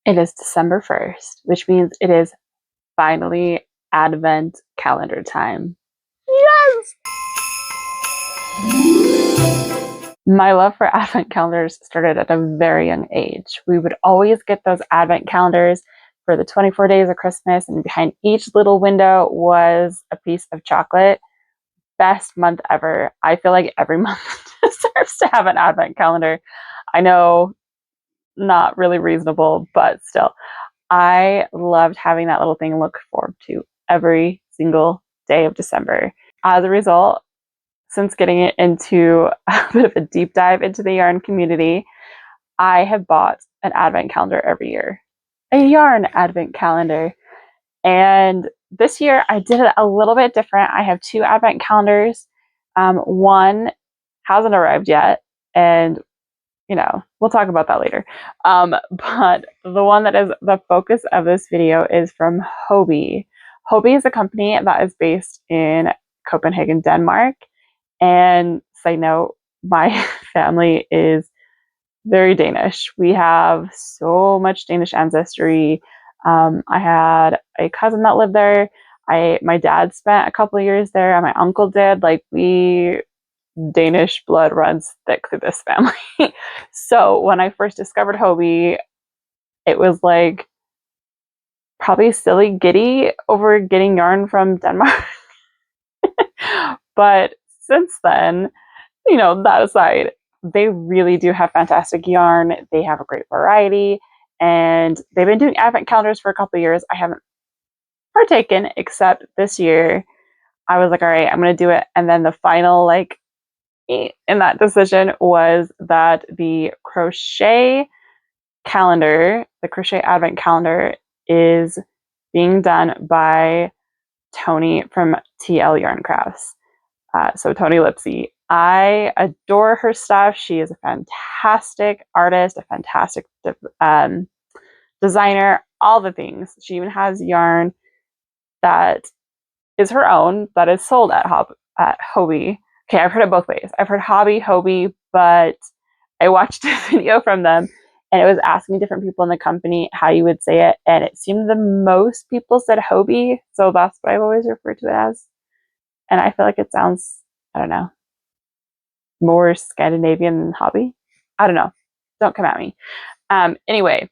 It is December 1st, which means it is finally Advent calendar time. Yes! My love for Advent calendars started at a very young age. We would always get those Advent calendars for the 24 days of Christmas, and behind each little window was a piece of chocolate. Best month ever. I feel like every month deserves to have an Advent calendar. I know, not really reasonable, but still. I loved having that little thing to look forward to every single day of December. As a result, since getting it into a bit of a deep dive into the yarn community, I have bought an advent calendar every year. A yarn advent calendar. And this year I did it a little bit different. I have two advent calendars. One hasn't arrived yet, and we'll talk about that later. But the one that is the focus of this video is from Hobbii. Hobbii is a company that is based in Copenhagen, Denmark. And side note, my family is very Danish. We have so much Danish ancestry. I had a cousin that lived there. My dad spent a couple of years there, and my uncle did. Danish blood runs thick through this family. So when I first discovered Hobbii, it was like probably silly giddy over getting yarn from Denmark. But since then, that aside, they really do have fantastic yarn. They have a great variety, and they've been doing advent calendars for a couple of years. I haven't partaken except this year. I was like, all right, I'm going to do it. And then the final in that decision was that the crochet calendar, the crochet advent calendar, is being done by Tony from TL Yarn Crafts. So Tony Lipsy. I adore her stuff. She is a fantastic artist, a fantastic designer, all the things. She even has yarn that is her own that is sold at Hobbii. Okay, I've heard it both ways. I've heard Hobbii, but I watched a video from them, and it was asking different people in the company how you would say it, and it seemed the most people said Hobbii, so that's what I've always referred to it as. And I feel like it sounds, I don't know, more Scandinavian than Hobbii. I don't know. Don't come at me. Anyway,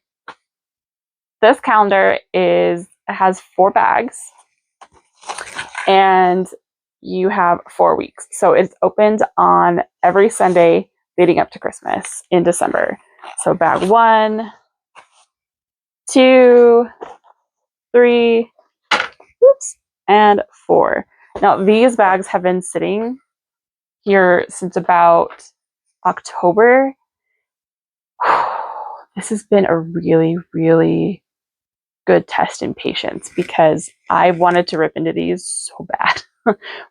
this calendar has 4 bags, and you have 4 weeks. So it's opened on every Sunday leading up to Christmas in December. So bag 1, 2, 3, and 4. Now these bags have been sitting here since about October. This has been a really, really good test in patience because I wanted to rip into these so bad.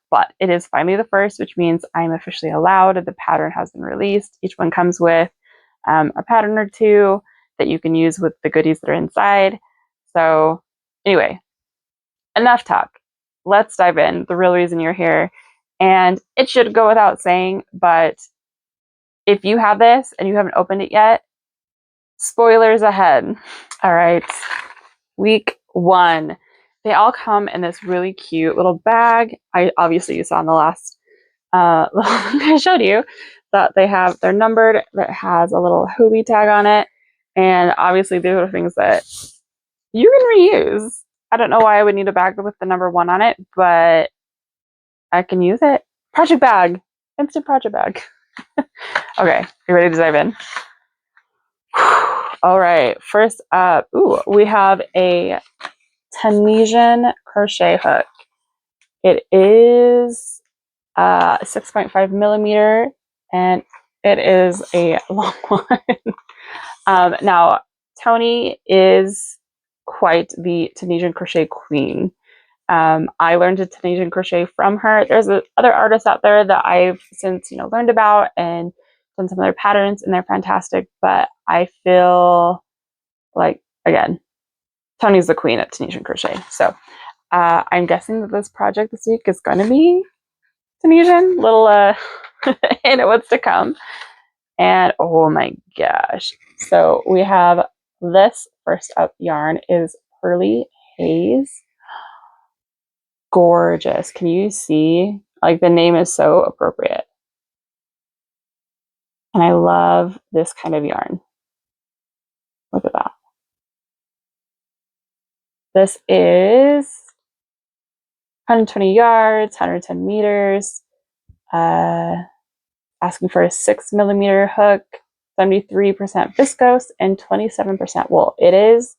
But it is finally the 1st, which means I'm officially allowed. The pattern has been released. Each one comes with a pattern or 2 that you can use with the goodies that are inside. So anyway, enough talk. Let's dive in. The real reason you're here. And it should go without saying, but if you have this and you haven't opened it yet, spoilers ahead. All right. Week 1. They all come in this really cute little bag. Obviously you saw in the last little thing I showed you that they're numbered, that has a little Hobbii tag on it. And obviously these are things that you can reuse. I don't know why I would need a bag with the number 1 on it, but I can use it. Project bag. Instant project bag. Okay, you ready to dive in? All right, first up, we have a Tunisian crochet hook. It is 6.5 millimeter, and it is a long one. Now, Tony is quite the Tunisian crochet queen. I learned to Tunisian crochet from her. There's other artists out there that I've since learned about and done some other patterns, and they're fantastic. But I feel like, again, Tony's the queen at Tunisian crochet. So I'm guessing that this project this week is going to be Tunisian. Little hint at what's to come. And oh my gosh. So we have this first up yarn is Pearly Haze. Gorgeous. Can you see? Like, the name is so appropriate. And I love this kind of yarn. Look at that. This is 120 yards, 110 meters, asking for a 6mm hook, 73% viscose, and 27% wool. It is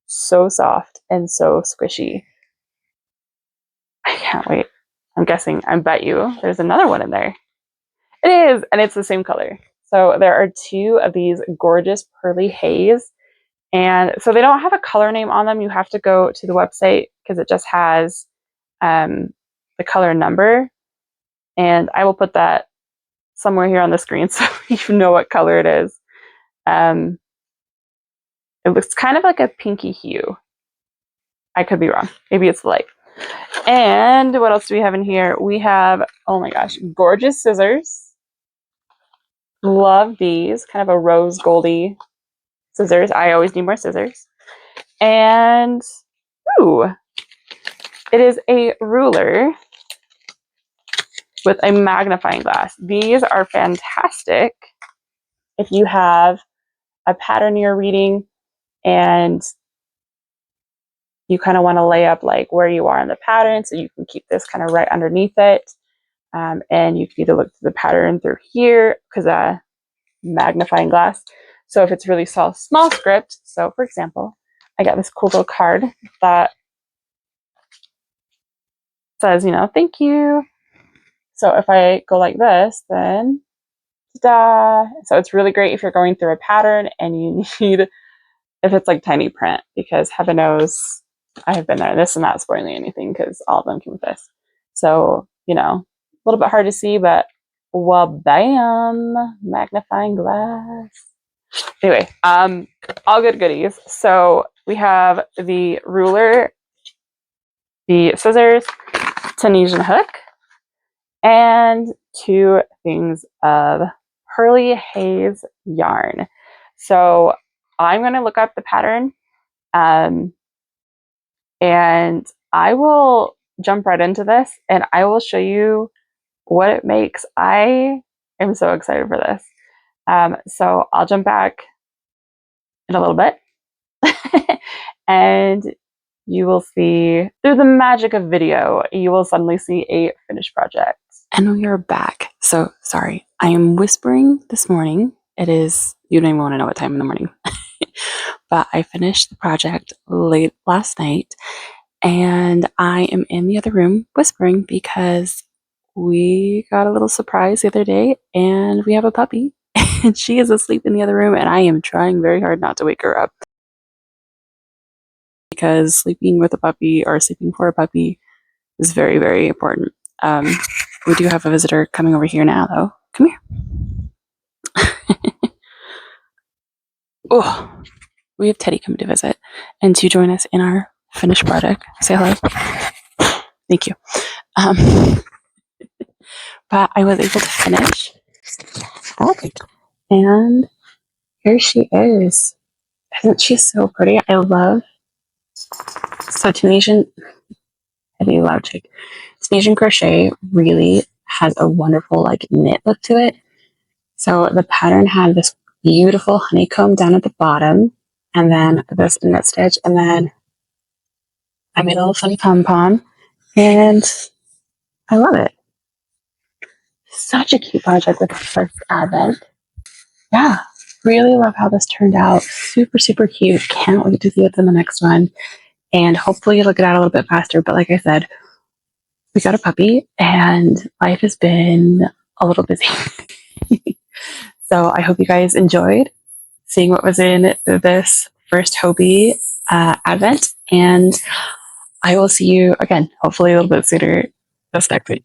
so soft and so squishy. I can't wait. I bet you there's another one in there. It is, and it's the same color. So there are 2 of these gorgeous Pearly Haze. And so they don't have a color name on them. You have to go to the website because it just has the color number. And I will put that somewhere here on the screen so you know what color it is. It looks kind of like a pinky hue. I could be wrong. Maybe it's light. And what else do we have in here? We have, oh my gosh, gorgeous scissors. Love these. Kind of a rose goldy scissors. I always need more scissors. And, ooh, it is a ruler with a magnifying glass. These are fantastic if you have a pattern you're reading and you kind of want to lay up like where you are in the pattern, so you can keep this kind of right underneath it. And you can either look through the pattern through here because a magnifying glass. So if it's really small script, so for example, I got this cool little card that says, you know, thank you. So if I go like this, then ta-da! So it's really great if you're going through a pattern and you need, if it's like tiny print, because heaven knows I have been there. This is not spoiling anything because all of them came with this. So, you know, a little bit hard to see, but well, bam, magnifying glass. Anyway, all good goodies. So we have the ruler, the scissors, Tunisian hook, and 2 things of Pearly Haze yarn. So I'm going to look up the pattern, and I will jump right into this, and I will show you what it makes. I am so excited for this. So I'll jump back in a little bit, and you will see, through the magic of video, you will suddenly see a finished project. And we are back. So sorry, I am whispering this morning. It is, you don't even want to know what time in the morning. But I finished the project late last night, and I am in the other room whispering because we got a little surprise the other day, and we have a puppy, and she is asleep in the other room, and I am trying very hard not to wake her up, because sleeping with a puppy or sleeping for a puppy is very, very important. We do have a visitor coming over here now, though. Come here. Oh, we have Teddy coming to visit and to join us in our finished project. Say hello. Thank you. But I was able to finish. And here she is. Isn't she so pretty? I love. So Tunisian crochet really has a wonderful like knit look to it. So the pattern had this beautiful honeycomb down at the bottom, and then this knit stitch, and then I made a little funny pom-pom, and I love it. Such a cute project with the first Advent. Yeah, really love how this turned out. Super, super cute. Can't wait to see what's in the next one. And hopefully it'll get out a little bit faster. But like I said, we got a puppy and life has been a little busy. So I hope you guys enjoyed seeing what was in this first Hobbii Advent. And I will see you again, hopefully a little bit sooner this next week.